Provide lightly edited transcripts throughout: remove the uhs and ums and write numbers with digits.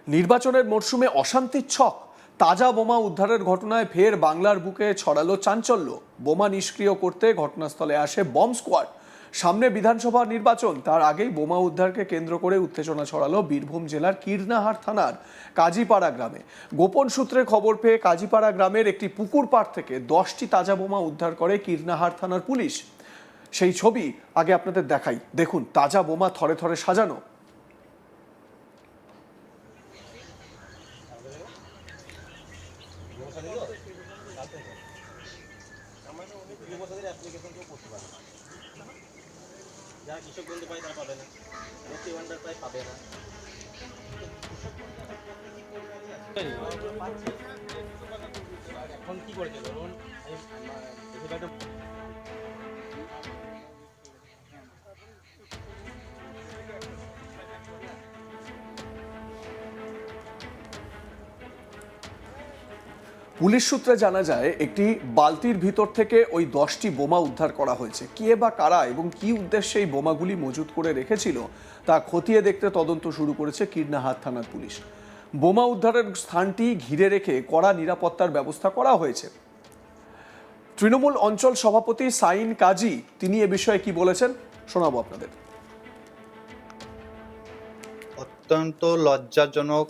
নির্বাচনের মরশুমে অশান্তির ছক, তাজা বোমা উদ্ধারের ঘটনায় ফের বাংলার বুকে ছড়ালো চাঞ্চল্য। বোমা নিষ্ক্রিয় করতে ঘটনাস্থলে আসে বম্ব স্কোয়াড। সামনে বিধানসভা নির্বাচন, তার আগেই বোমা উদ্ধারকে কেন্দ্র করে উত্তেজনা ছড়ালো বীরভূম জেলার কীর্ণাহার থানার কাজীপাড়া গ্রামে। গোপন সূত্রে খবর পেয়ে কাজীপাড়া গ্রামের একটি পুকুর পাড় থেকে 10টি তাজা বোমা উদ্ধার করে কীর্ণাহার থানার পুলিশ। সেই ছবি আগে আপনাদের দেখাই, দেখুন তাজা বোমা থরে থরে সাজানো। যারা কৃষক বন্ধু পায় তারা পাবে না, লক্ষ্মী ভান্ডার পায় পাবে না। এখন কি করেছে ধরুন, পুলিশ সূত্রে জানা যায় একটি বালতির ভিতর থেকে ওই 10টি বোমা উদ্ধার করা হয়েছে। কে বা কারা এবং কি উদ্দেশ্যে এই বোমাগুলি মজুত করে রেখেছিল তা খতিয়ে দেখতে তদন্ত শুরু করেছে কীর্ণাহার থানার পুলিশ। বোমা উদ্ধারের স্থানটি ঘিরে রেখে কড়া নিরাপত্তার ব্যবস্থা করা হয়েছে। তৃণমূল অঞ্চল সভাপতি সাইন কাজী তিনি এ বিষয়ে কি বলেছেন শোনাবো আপনাদের। অত্যন্ত লজ্জাজনক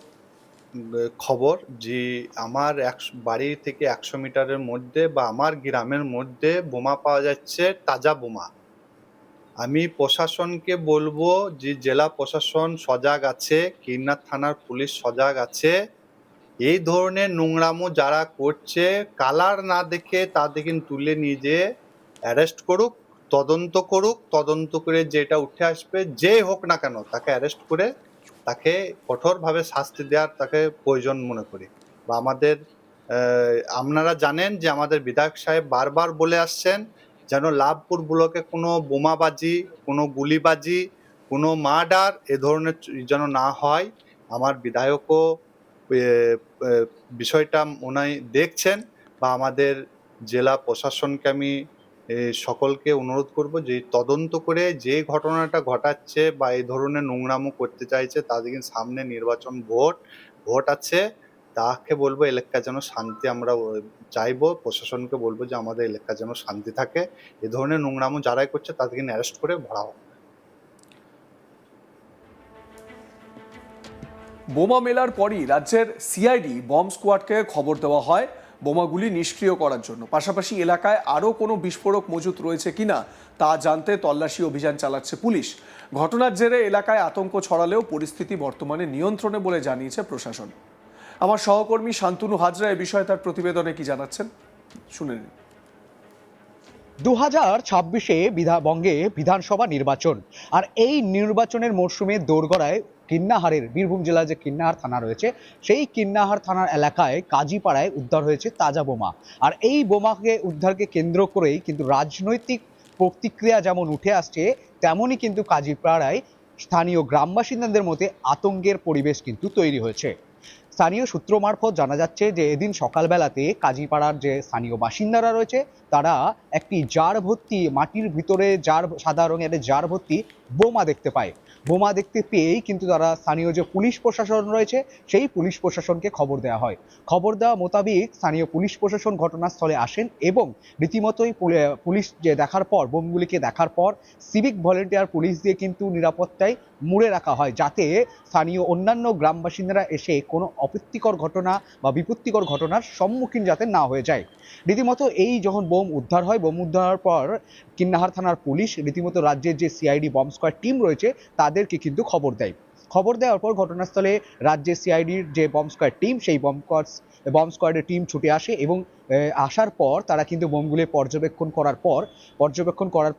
খবর যে আমার বাড়ি থেকে 100 মিটারের মধ্যে বা আমার গ্রামের মধ্যে বোমা পাওয়া যাচ্ছে, তাজা বোমা। আমি প্রশাসনকে বলবো যে জেলা প্রশাসন সজাগ আছে, কীর্ণাহার থানার পুলিশ সজাগ আছে। এই ধরনের নোংরামো যারা করছে, কালার না দেখে তাদেরকে তুলে নিয়ে যেয়ে অ্যারেস্ট করুক, তদন্ত করে যেটা উঠে আসবে, যে হোক না কেন তাকে অ্যারেস্ট করে তাকে কঠোরভাবে শাস্তি দেওয়ার তাকে প্রয়োজন মনে করি। বা আমাদের আপনারা জানেন যে আমাদের বিধায়ক সাহেব বারবার বলে আসছেন যেন লাভপুর ব্লকে কোনো বোমাবাজি, কোনো গুলিবাজি, কোনো মার্ডার এ ধরনের যেন না হয়। আমার বিধায়কও বিষয়টা ওনাই দেখছেন। বা আমাদের জেলা প্রশাসনকে আমি সকলকে অনুরোধ করব যে তদন্ত করে যে ঘটনাটা ঘটাচ্ছে বা এই ধরনের নোংরামো করতে চাইছে তাদের সামনে নির্বাচন ভোট আছে, তাকে বলবো এলাকা যেন শান্তি, আমরা চাইবো প্রশাসনকে বলবো যে আমাদের এলাকা যেন শান্তি থাকে। এ ধরনের নোংরামো যারাই করছে তাদেরকে অ্যারেস্ট করে ভরা হোক। বোমা মেলার পরই রাজ্যের সিআইডি বম্ব স্কোয়াডকে খবর দেওয়া হয় বোমাগুলি নিষ্ক্রিয় করার জন্য। পাশাপাশি এলাকায় আরও কোনো বিস্ফোরক মজুত রয়েছে কিনা তা জানতে তল্লাশি অভিযান চালাচ্ছে পুলিশ। ঘটনার জেরে এলাকায় আতঙ্ক ছড়ালেও পরিস্থিতি বর্তমানে নিয়ন্ত্রণে বলে জানিয়েছে প্রশাসন। আমার সহকর্মী শান্তনু হাজরা এ বিষয়ে তার প্রতিবেদনে কি জানাচ্ছেন শুনে নিন। 2026-এ বঙ্গে বিধানসভা নির্বাচন, আর এই নির্বাচনের মরশুমে দোরগোড়ায় কীর্ণাহারের বীরভূম জেলার যে কীর্ণাহার থানা রয়েছে সেই কীর্ণাহার থানার এলাকায় কাজীপাড়ায় উদ্ধার হয়েছে তাজা বোমা। আর এই বোমাকে উদ্ধারকে কেন্দ্র করেই কিন্তু রাজনৈতিক প্রতিক্রিয়া যেমন উঠে আসছে, তেমনই কিন্তু কাজীপাড়ায় স্থানীয় গ্রামবাসিন্দাদের মধ্যে আতঙ্কের পরিবেশ কিন্তু তৈরি হয়েছে। স্থানীয় সূত্র মারফত জানা যাচ্ছে যে এদিন সকালবেলাতে কাজীপাড়ার যে স্থানীয় বাসিন্দারা রয়েছে তারা একটি জার ভর্তি, মাটির ভিতরে জার, সাদা রঙের জার ভর্তি বোমা দেখতে পায়। বোমা দেখতে পেয়েই কিন্তু তারা স্থানীয় যে পুলিশ প্রশাসন রয়েছে সেই পুলিশ প্রশাসনকে খবর দেওয়া হয়। খবর দেওয়া মোতাবেক স্থানীয় পুলিশ প্রশাসন ঘটনাস্থলে আসেন এবং রীতিমতোই পুলিশ যে দেখার পর, বোমগুলিকে দেখার পর সিভিক ভলেন্টিয়ার পুলিশ দিয়ে কিন্তু নিরাপত্তায় মুড়ে রাখা হয়, যাতে স্থানীয় অন্যান্য গ্রাম বাসিন্দারা এসে কোনো অপ্রীতিকর ঘটনা বা বিপত্তিকর ঘটনার সম্মুখীন যাতে না হয়ে যায়। রীতিমতো এই যখন বোম উদ্ধার হয়, বোম উদ্ধারের পর কীর্ণাহার থানার পুলিশ রীতিমতো রাজ্যের যে সিআইডি বম্ব স্কোয়াড টিম রয়েছে তাদেরকে কিন্তু খবর দেয়। খবর দেওয়ার পর ঘটনাস্থলে রাজ্যের সিআইডির যে বম্ব স্কোয়াড টিম, সেই বম্ব স্কোয়াডের টিম ছুটে আসে এবং আসার পর তারা কিন্তু বোমগুলি পর্যবেক্ষণ করার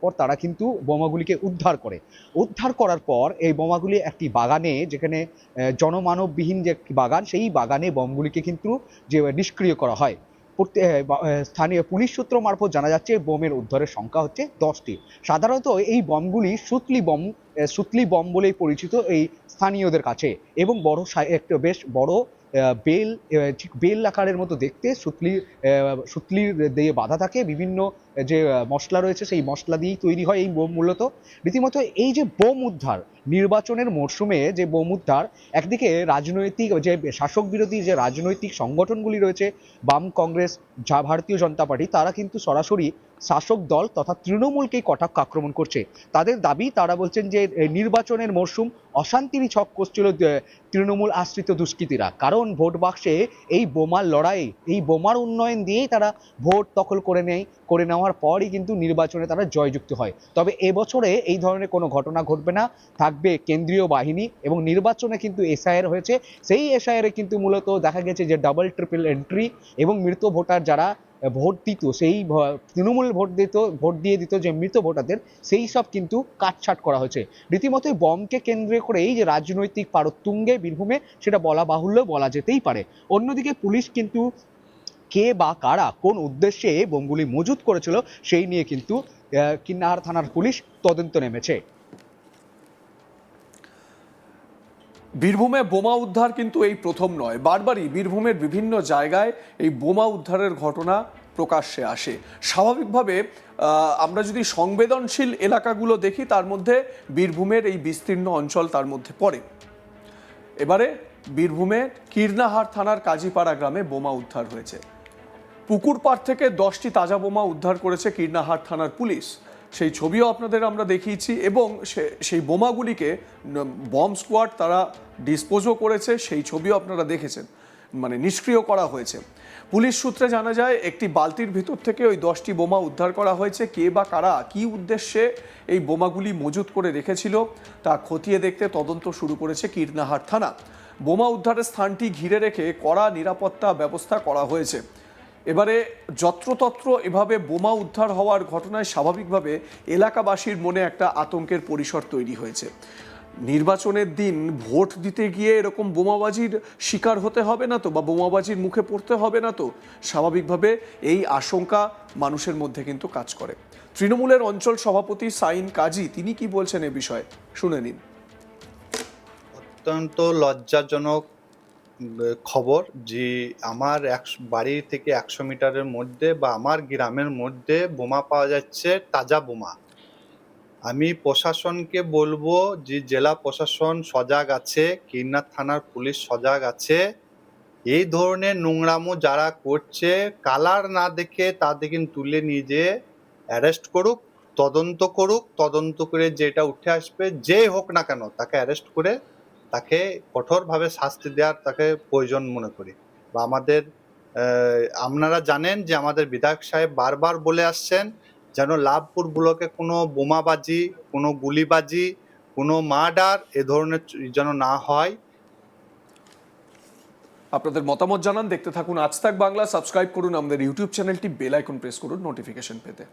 পর তারা কিন্তু বোমাগুলিকে উদ্ধার করার পর এই বোমাগুলি একটি বাগানে, যেখানে জনমানববিহীন যে একটি বাগান, সেই বাগানে বোমগুলিকে কিন্তু যে নিষ্ক্রিয় করা হয়। স্থানীয় পুলিশ সূত্র মারফত জানা যাচ্ছে বোমের উদ্ধারের সংখ্যা হচ্ছে 10টি। সাধারণত এই বমগুলি সুতলি বম বলেই পরিচিত এই স্থানীয়দের কাছে, এবং একটা বেশ বড় বেল আকারের মতো দেখতে সুতলির দিয়ে বাঁধা থাকে। বিভিন্ন যে মশলা রয়েছে সেই মশলা দিয়েই তৈরি হয় এই বোম মূলত। রীতিমতো এই যে বোম উদ্ধার নির্বাচনের মরশুমে, যে বোম উদ্ধার, একদিকে রাজনৈতিক যে শাসক বিরোধী যে রাজনৈতিক সংগঠনগুলি রয়েছে, বাম, কংগ্রেস, ভারতীয় জনতা পার্টি, তারা কিন্তু সরাসরি শাসক দল তথা তৃণমূলকেই কটাক্ষ আক্রমণ করছে। তাদের দাবি, তারা বলছেন যে নির্বাচনের মরশুম অশান্তিরই ছক কষছিল তৃণমূল আশ্রিত দুষ্কৃতীরা, কারণ ভোট বাক্সে এই বোমার লড়াই, এই বোমার উন্নয়ন দিয়েই তারা ভোট দখল করে নেওয়ার পরই কিন্তু নির্বাচনে তারা জয়যুক্ত হয়। তবে এবছরে এই ধরনের কোনো ঘটনা ঘটবে না, থাকবে কেন্দ্রীয় বাহিনী, এবং নির্বাচনে কিন্তু এসআইআর হয়েছে, সেই এসআইআরে কিন্তু মূলত দেখা গেছে যে ডাবল ট্রিপল এন্ট্রি এবং মৃত ভোটার যারা ভোট দিত, সেই তৃণমূল ভোট দিয়ে দিত যে মৃত ভোটারদের, সেই সব কিন্তু কাটছাট করা হয়েছে। রীতিমতো বমকে কেন্দ্র করে এই যে রাজনৈতিক পারদ তুঙ্গে বীরভূমে, সেটা বলা বাহুল্য, বলা যেতেই পারে। অন্যদিকে পুলিশ কিন্তু কে বা কারা কোন উদ্দেশ্যে বোমগুলি মজুত করেছিল সেই নিয়ে কিন্তু কিন্নাহার থানার পুলিশ তদন্ত নেমেছে। বীরভূমে বোমা উদ্ধার কিন্তু এই প্রথম নয়, বারবারই বীরভূমের বিভিন্ন জায়গায় এই বোমা উদ্ধারের ঘটনা প্রকাশ্যে আসে। স্বাভাবিকভাবে আমরা যদি সংবেদনশীল এলাকাগুলো দেখি, তার মধ্যে বীরভূমের এই বিস্তীর্ণ অঞ্চল তার মধ্যে পড়ে। এবারে বীরভূমের কীর্ণাহার থানার কাজীপাড়া গ্রামে বোমা উদ্ধার হয়েছে। পুকুর পাড় থেকে 10টি তাজা বোমা উদ্ধার করেছে কীর্ণাহার থানার পুলিশ। সেই ছবিও আপনাদের আমরা দেখিয়েছি, এবং সেই বোমাগুলিকে বম স্কোয়াড তারা ডিসপোজও করেছে, সেই ছবিও আপনারা দেখেছেন, মানে নিষ্ক্রিয় করা হয়েছে। পুলিশ সূত্রে জানা যায় একটি বালতির ভিতর থেকে ওই 10টি বোমা উদ্ধার করা হয়েছে। কে বা কারা কী উদ্দেশ্যে এই বোমাগুলি মজুত করে রেখেছিল তা খতিয়ে দেখতে তদন্ত শুরু করেছে কীর্ণাহার থানা। বোমা উদ্ধারের স্থানটি ঘিরে রেখে কড়া নিরাপত্তা ব্যবস্থা করা হয়েছে। এবারে যত্রতত্র এভাবে বোমা উদ্ধার হওয়ার ঘটনায় স্বাভাবিকভাবে এলাকাবাসীর মনে একটা আতঙ্কের পরিসর তৈরি হয়েছে। নির্বাচনের দিন ভোট দিতে গিয়ে এরকম বোমাবাজির শিকার হতে হবে না তো, বা বোমাবাজির মুখে পড়তে হবে না তো? স্বাভাবিকভাবে এই আশঙ্কা মানুষের মধ্যে কিন্তু কাজ করে। তৃণমূলের অঞ্চল সভাপতি সাইন কাজী তিনি কি বলছেন এ বিষয়ে, শুনে নিন। অত্যন্ত লজ্জাজনক খবর যে আমার বাড়ি থেকে 100 মিটারের মধ্যে বা আমার গ্রামের মধ্যে বোমা পাওয়া যাচ্ছে, তাজা বোমা। আমি প্রশাসনকে বলবো যে জেলা প্রশাসন সজাগ আছে, কিন্নার থানার পুলিশ সজাগ আছে। এই ধরনের নোংরামো যারা করছে, কালার না দেখে তাদেরকে তুলে নিয়ে যেয়ে অ্যারেস্ট করুক, তদন্ত করে যেটা উঠে আসবে, যে হোক না কেন তাকে অ্যারেস্ট করে তাকে কঠোরভাবে শাস্তি দেওয়ার তাকে প্রয়োজন মনে করি। বা আমাদের আপনারা জানেন যে আমাদের বিধায়ক সাহেব বারবার বলে আসছেন যেন লাভপুর ব্লকে কোনো বোমাবাজি, কোনো গুলিবাজি, কোনো মার্ডার এ ধরনের যেন না হয়। আপনাদের মতামত জানান, দেখতে থাকুন আজ তাক বাংলা। সাবস্ক্রাইব করুন আমাদের ইউটিউব চ্যানেলটি, বেল আইকন প্রেস করুন নোটিফিকেশন পেতে।